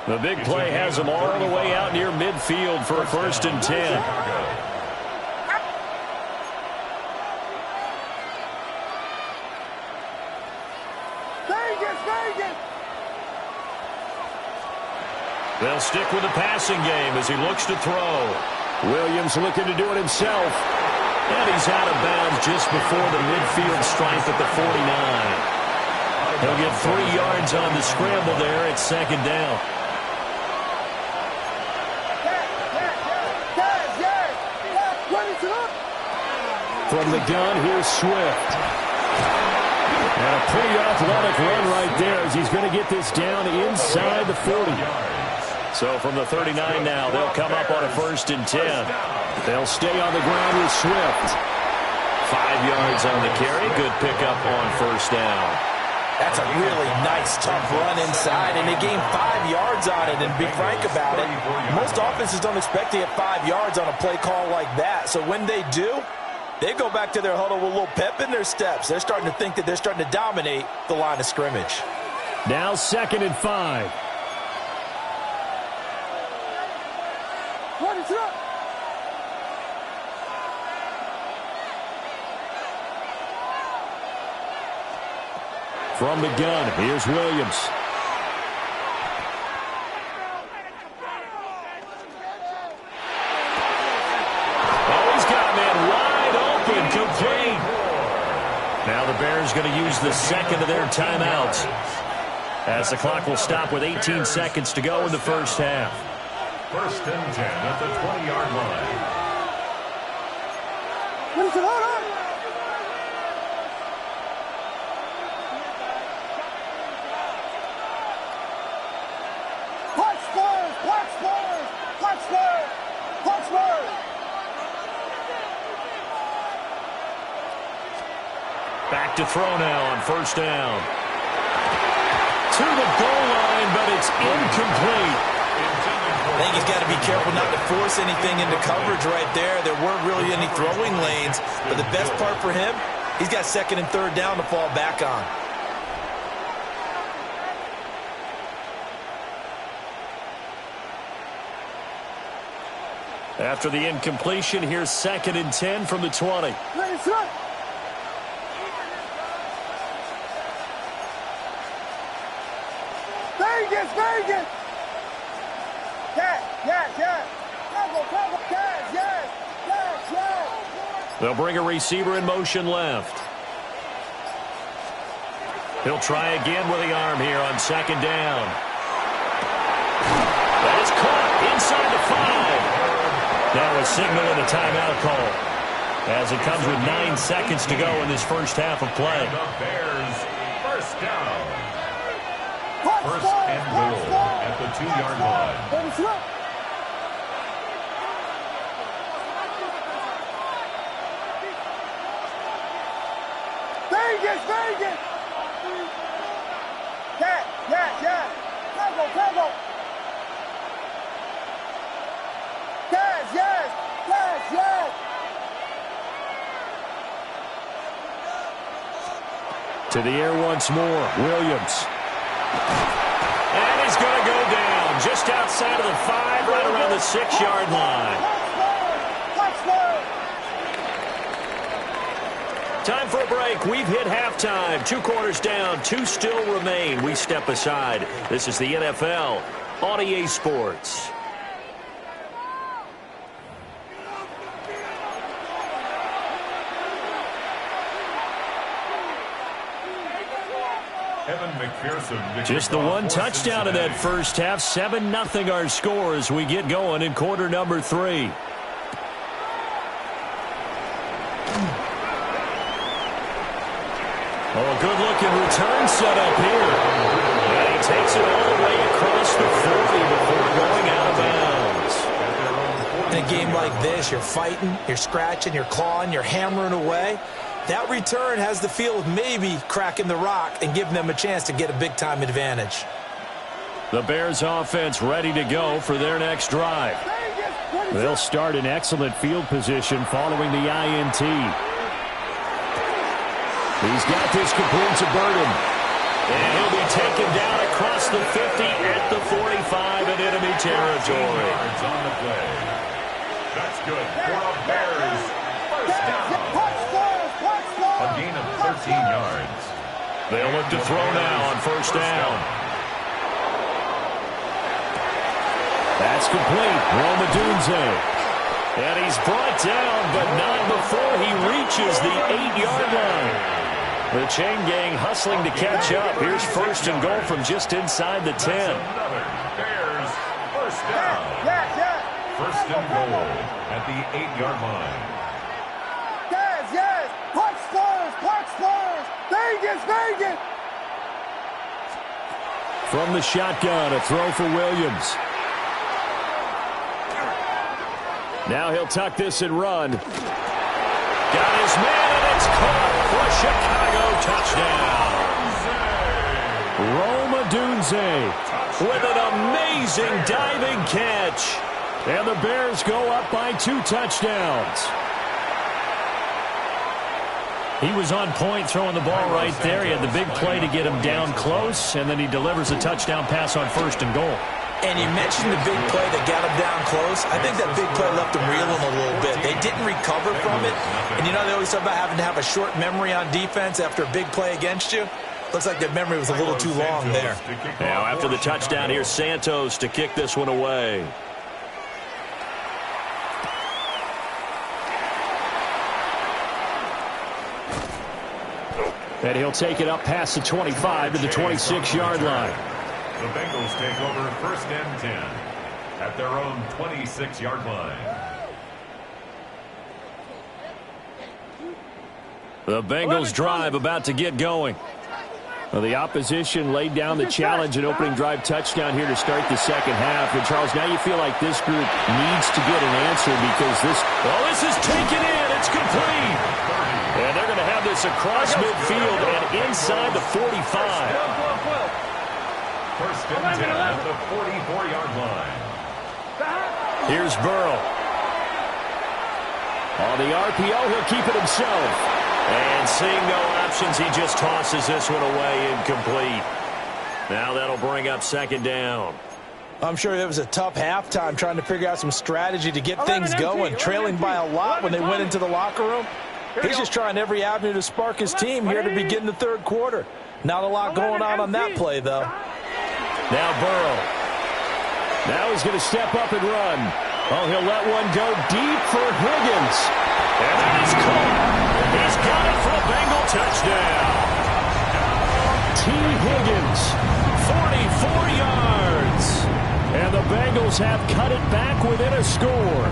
Speaker 5: The big play has him all the way out near midfield for a 1st and 10. They'll stick with the passing game as he looks to throw. Williams looking to do it himself. And he's out of bounds just before the midfield stripe at the 49. He'll get 3 yards on the scramble there at second down. From the gun, here's Swift. And a pretty athletic run right there as he's going to get this down inside the 40. So from the 39 now, they'll come up on a 1st and 10. They'll stay on the ground with Swift. 5 yards on the carry. Good pickup on 1st down.
Speaker 6: That's a really nice, tough run inside, and they gained 5 yards on it. And be frank about it, most offenses don't expect to get 5 yards on a play call like that. So when they do, they go back to their huddle with a little pep in their steps. They're starting to think that they're starting to dominate the line of scrimmage.
Speaker 5: Now 2nd and 5. From the gun, here's Williams. Oh, he's got a man wide open, complete. Now the Bears going to use the second of their timeouts as the clock will stop with 18 seconds to go in the first half.
Speaker 2: 1st and 10 at the 20-yard line.
Speaker 5: Back to throw now on 1st down. To the goal line, but it's incomplete.
Speaker 6: I think he's got to be careful not to force anything into coverage right there. There weren't really any throwing lanes, but the best part for him, he's got 2nd and 3rd down to fall back on.
Speaker 5: After the incompletion, here's 2nd and 10 from the 20.
Speaker 3: Vegas!
Speaker 5: They'll bring a receiver in motion left. He'll try again with the arm here on 2nd down. That is caught inside the 5. Now a signal and a timeout call. as it comes with 9 seconds to go in this first half of play.
Speaker 2: And the Bears first down. First and goal at the 2-yard line.
Speaker 3: Vegas! Yes! Tango! Yes!
Speaker 5: To the air once more, Williams. And he's going to go down just outside of the 5, right around the 6-yard line. Time for a break. We've hit halftime. 2 quarters down, 2 still remain. We step aside. This is the NFL on EA Sports.
Speaker 2: Evan McPherson.
Speaker 5: Just the one touchdown in that first half. 7-0 our score as we get going in quarter number 3. Oh, a good-looking return set up here. And he takes it all the way across the 40 before going out of bounds.
Speaker 6: In a game like this, you're fighting, you're scratching, you're clawing, you're hammering away. That return has the feel of maybe cracking the rock and giving them a chance to get a big-time advantage.
Speaker 5: The Bears offense ready to go for their next drive. They'll start in excellent field position following the INT. He's got this complete to Burton. And he'll be taken down across the 50 at the 45 in enemy territory.
Speaker 2: Yards on the play. That's good for the Bears. First down. A gain of 13 yards.
Speaker 5: They'll look to throw now on first down. That's complete. Rome Odunze. And he's brought down, but not before he reaches the 8-yard line. The chain gang hustling to catch up. Here's first and goal from just inside the 10.
Speaker 2: Another Bears first down. First and goal at the 8-yard line.
Speaker 3: Yes! Punch Spurs! Vegas!
Speaker 5: From the shotgun, a throw for Williams. Now he'll tuck this and run. Got his man, and it's caught for a Chicago touchdown. Rome Odunze with an amazing diving catch. And the Bears go up by 2 touchdowns. He was on point throwing the ball right there. He had the big play to get him down close, and then he delivers a touchdown pass on first and goal.
Speaker 6: And you mentioned the big play that got him down close. I think that big play left him reeling a little bit. They didn't recover from it. And you know, they always talk about having to have a short memory on defense after a big play against you. Looks like that memory was a little too long there.
Speaker 5: Now after the touchdown, here's Santos to kick this one away. And he'll take it up past the 25 to the 26-yard line.
Speaker 2: The Bengals take over first and 10 at their own 26-yard line.
Speaker 5: The Bengals drive about to get going. Well, the opposition laid down the challenge and opening drive touchdown here to start the second half. And, Charles, now you feel like this group needs to get an answer because this is taken in. It's complete. And they're going to have this across midfield and inside the 45.
Speaker 2: First and 10 at the 44-yard line.
Speaker 5: Here's Burrow. On the RPO, he'll keep it himself. And seeing no options, he just tosses this one away incomplete. Now that'll bring up second down.
Speaker 6: I'm sure it was a tough halftime trying to figure out some strategy to get things going. Trailing by a lot when they went into the locker room. He's just trying every avenue to spark his team here to begin the third quarter. Not a lot going on that play, though.
Speaker 5: Now Burrow. Now he's going to step up and run. Oh, he'll let one go deep for Higgins. And that is caught. He's got it for a Bengal touchdown. T. Higgins, 44 yards. And the Bengals have cut it back within a score.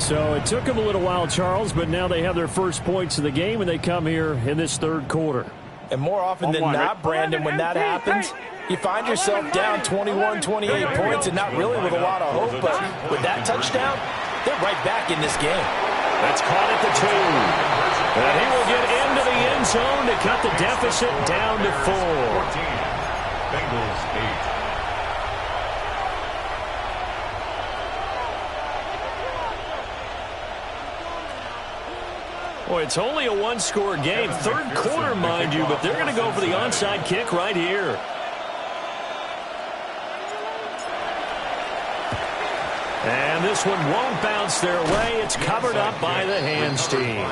Speaker 7: So it took them a little while, Charles, but now they have their first points of the game, and they come here in this third quarter.
Speaker 6: And more often than not, Brandon, when that happens, you find yourself down 21, 28 points and not really with a lot of hope. But with that touchdown, they're right back in this game.
Speaker 5: That's caught at the 2. And he will get into the end zone to cut the deficit down to 4.
Speaker 2: 14. Bengals 8.
Speaker 5: Boy, it's only a one-score game. Third quarter, mind you, but they're going to go for the onside kick right here. And this one won't bounce their way. It's covered up by the hands team.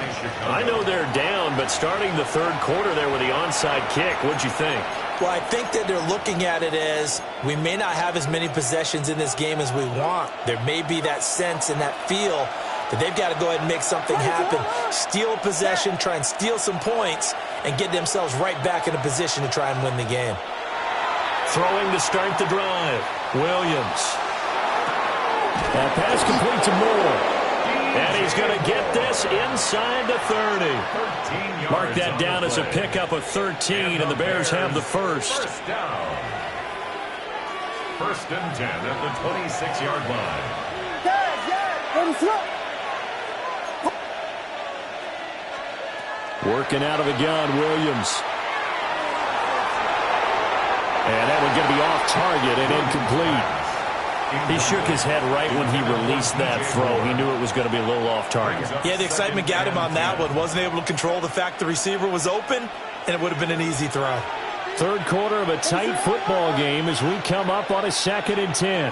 Speaker 5: I know they're down, but starting the third quarter there with the onside kick, what'd you think?
Speaker 6: Well, I think that they're looking at it as we may not have as many possessions in this game as we want. There may be that sense and that feel that they've got to go ahead and make something happen. Steal a possession, try and steal some points, and get themselves right back in a position to try and win the game.
Speaker 5: Throwing to start the drive, Williams. That pass complete to Moore. And he's going to get this inside the 30. Mark that down as a pickup of 13, and the Bears have the first.
Speaker 2: First down. First and 10 at the 26-yard line.
Speaker 5: Working out of the gun, Williams. And that one going to be off target and incomplete. He shook his head right when he released that throw. He knew it was going to be a little off target.
Speaker 6: Yeah, the excitement got him on that one. Wasn't able to control the fact the receiver was open, and it would have been an easy throw.
Speaker 7: Third quarter of a tight football game as we come up on a 2nd and 10.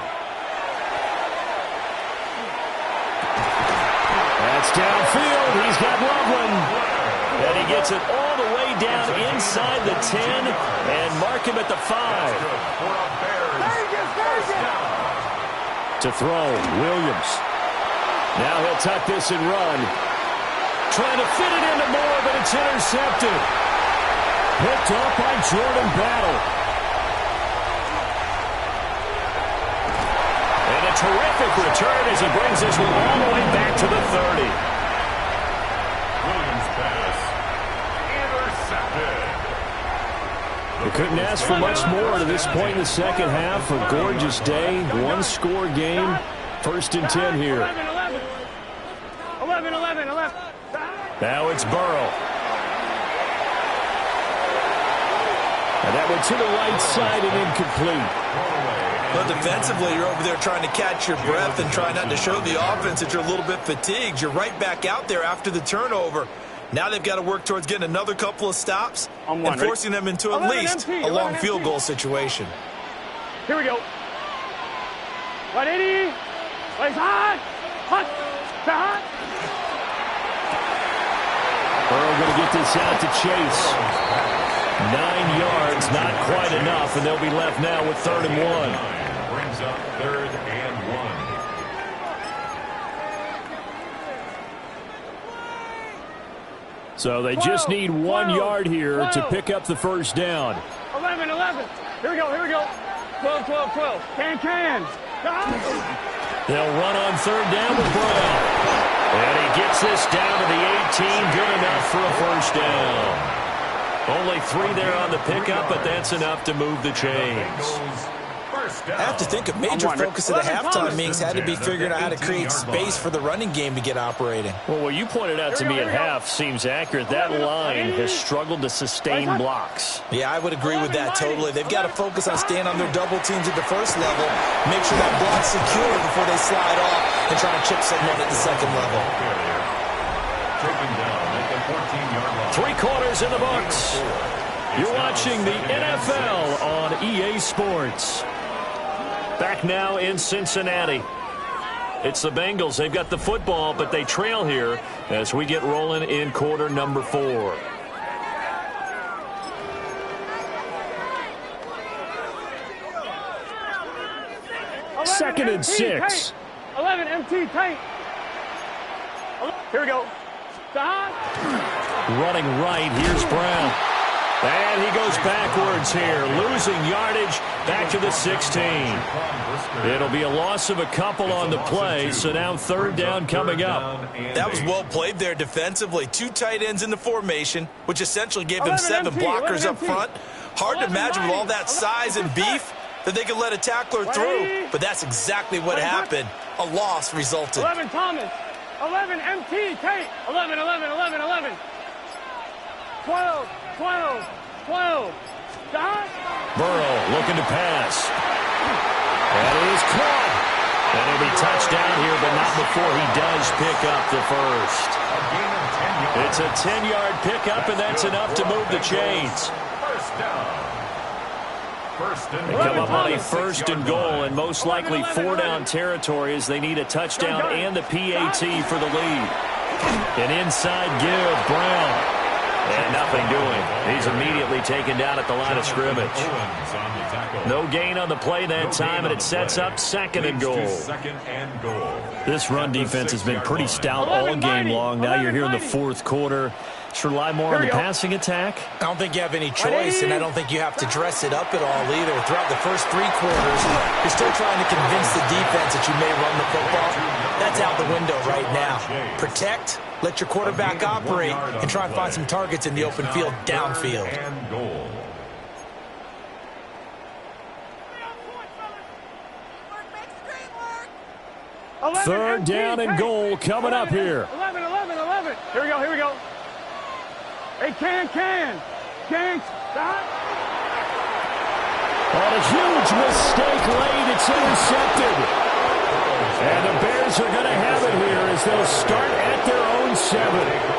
Speaker 7: That's downfield. He's got Loveland. And he gets it all the way down inside the 10 and mark him at the 5. To throw, Williams. Now he'll tuck this and run. Trying to fit it into Moore, but it's intercepted. Picked up by Jordan Battle. And a terrific return as he brings this one all the way back to the 30.
Speaker 2: Williams pass. Intercepted.
Speaker 7: They couldn't ask for much more to this point in the second half. A gorgeous day, one-score game. First and 10 here.
Speaker 3: 11.
Speaker 7: Now it's Burrow. And that one to the right side and incomplete.
Speaker 6: But defensively, you're over there trying to catch your breath and try not to show the offense that you're a little bit fatigued. You're right back out there after the turnover. Now they've got to work towards getting another couple of stops and forcing them into at least a long field goal situation.
Speaker 3: Here we go. 180. Place hot. Hot.
Speaker 7: Burrow going to get this out to Chase. 9 yards, not quite enough, and they'll be left now with 3rd and 1.
Speaker 2: Brings up 3rd and 1.
Speaker 7: So they just need 1 yard here to pick up the first down.
Speaker 3: 11. Here we go. 12. Can.
Speaker 7: They'll run on 3rd down with Brown. And he gets this down to the 18. Good enough for a first down. Only 3 there on the pickup, but that's enough to move the chains.
Speaker 6: I have to think a major focus of the halftime meetings had to be figuring out how to create space for the running game to get operating.
Speaker 7: Well, what you pointed out to me at half seems accurate. That line has struggled to sustain blocks.
Speaker 6: Yeah, I would agree with that totally. They've got to focus on staying on their double teams at the first level, make sure that block's secure before they slide off and try to chip someone at the second level.
Speaker 2: Taken down at the 14-yard line.
Speaker 7: 3 quarters in the books. You're watching the NFL on EA Sports. Back now in Cincinnati. It's the Bengals. They've got the football, but they trail here as we get rolling in quarter number 4. Second and 6.
Speaker 3: 11 MT tight. Here we go.
Speaker 7: Running right. Here's Brown.
Speaker 5: And he goes backwards here, losing yardage back to the 16. It'll be a loss of a couple on the play, so now third down coming up.
Speaker 6: That was well played there defensively. 2 tight ends in the formation, which essentially gave them 7 blockers up front. Hard to imagine with all that size and beef that they could let a tackler through, but that's exactly what happened. A loss resulted.
Speaker 3: 11 Thomas, 11 MT, Tate, 11, 11, 11, 11. 12, 12, 12. Stop.
Speaker 5: Burrow looking to pass. That is caught. And it'll be touchdown here, but not before he does pick up the first. It's a 10-yard pickup, and that's enough to move the chains.
Speaker 2: First down.
Speaker 5: They come up on a first and goal, and most likely 4-down territory as they need a touchdown and the PAT for the lead. An inside give, Brown. And nothing doing. He's immediately taken down at the line of scrimmage. No gain on the play that time, and it sets up second and goal. This run defense has been pretty stout all game long. Now you're here in the fourth quarter. Should rely more on the passing attack?
Speaker 6: I don't think you have any choice, and I don't think you have to dress it up at all either. Throughout the first 3 quarters, you're still trying to convince the defense that you may run the football. That's out the window right now. Protect, let your quarterback operate, and try and find some targets in the open field downfield.
Speaker 5: Third down and goal coming up here.
Speaker 3: 11, 11, 11. Here we go, here we go. Hey, Can, stop.
Speaker 5: On a huge mistake late, it's intercepted. And the Bears are going to have it here as they'll start at their own 7.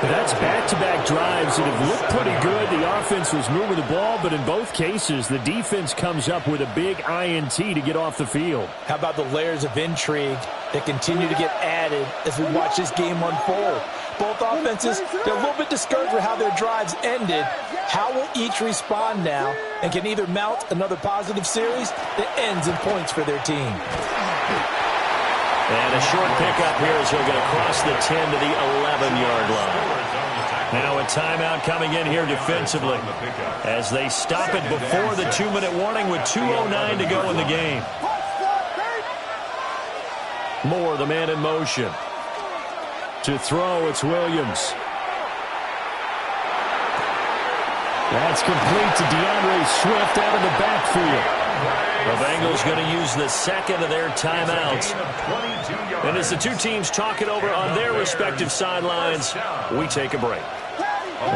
Speaker 5: That's back-to-back drives that have looked pretty good. The offense was moving the ball, but in both cases, the defense comes up with a big INT to get off the field.
Speaker 6: How about the layers of intrigue that continue to get added as we watch this game unfold? Both offenses, they're a little bit discouraged with how their drives ended. How will each respond now and can either mount another positive series that ends in points for their team?
Speaker 5: And a short pickup here as he'll get across the 10 to the 11-yard line. Now a timeout coming in here defensively as they stop it before the 2-minute warning with 2:09 to go in the game. Moore, the man in motion. To throw, it's Williams. That's complete to DeAndre Swift out of the backfield. The Bengals going to use the second of their timeouts. And as the two teams talk it over on their respective sidelines, we take a break.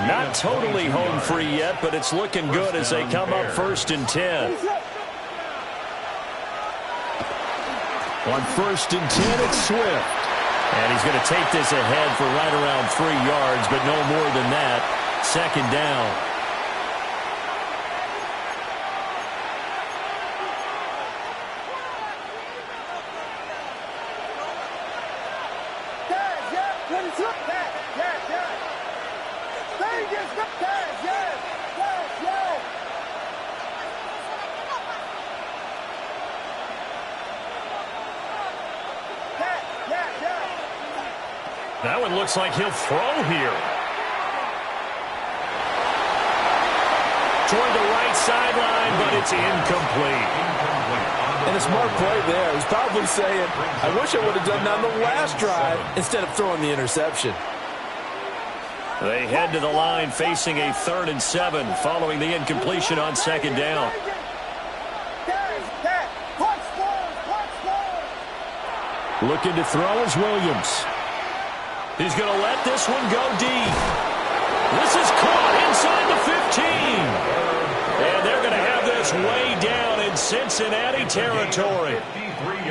Speaker 5: Not totally home free yet, but it's looking good as they come up 1st and 10. On 1st and 10, it's Swift. And he's going to take this ahead for right around 3 yards, but no more than that. 2nd down. That one looks like he'll throw here. Toward the right sideline, but it's incomplete.
Speaker 6: And a smart play there. He's probably saying, I wish I would have done that on the last drive instead of throwing the interception.
Speaker 5: They head to the line facing a 3rd and 7 following the incompletion on 2nd down. Looking to throw is Williams. He's going to let this one go deep. This is caught inside the 15. And they're going to have this way down in Cincinnati territory.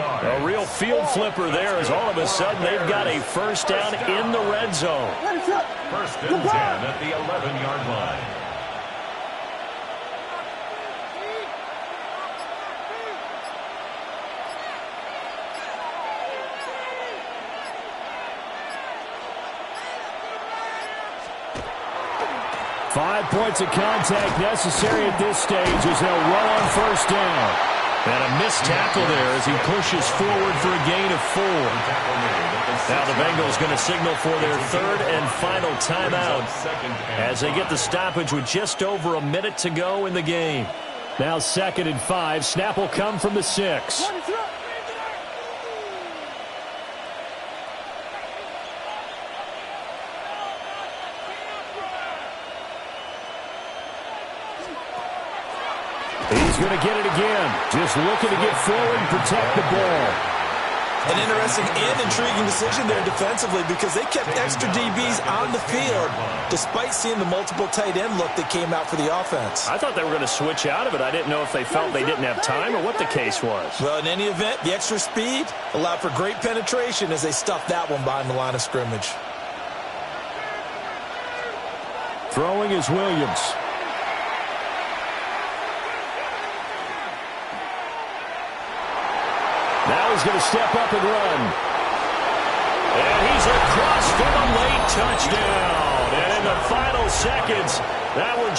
Speaker 5: A real field flipper there as all of a sudden they've got a 1st down in the red zone.
Speaker 2: 1st and 10 at the 11-yard line.
Speaker 5: Five points of contact necessary at this stage as they'll run on 1st down. And a missed tackle there as he pushes forward for a gain of 4. Now the Bengals going to signal for their third and final timeout as they get the stoppage with just over a minute to go in the game. Now 2nd and 5. Snap will come from the 6. He's going to get it again. Just looking to get forward and protect the ball.
Speaker 6: An interesting and intriguing decision there defensively because they kept extra DBs on the field despite seeing the multiple tight end look that came out for the offense.
Speaker 5: I thought they were going to switch out of it. I didn't know if they felt they didn't have time or what the case was.
Speaker 6: Well, in any event, the extra speed allowed for great penetration as they stuffed that one behind the line of scrimmage.
Speaker 5: Throwing is Williams. Now he's going to step up and run. And he's across for the late touchdown. And in the final seconds, that one should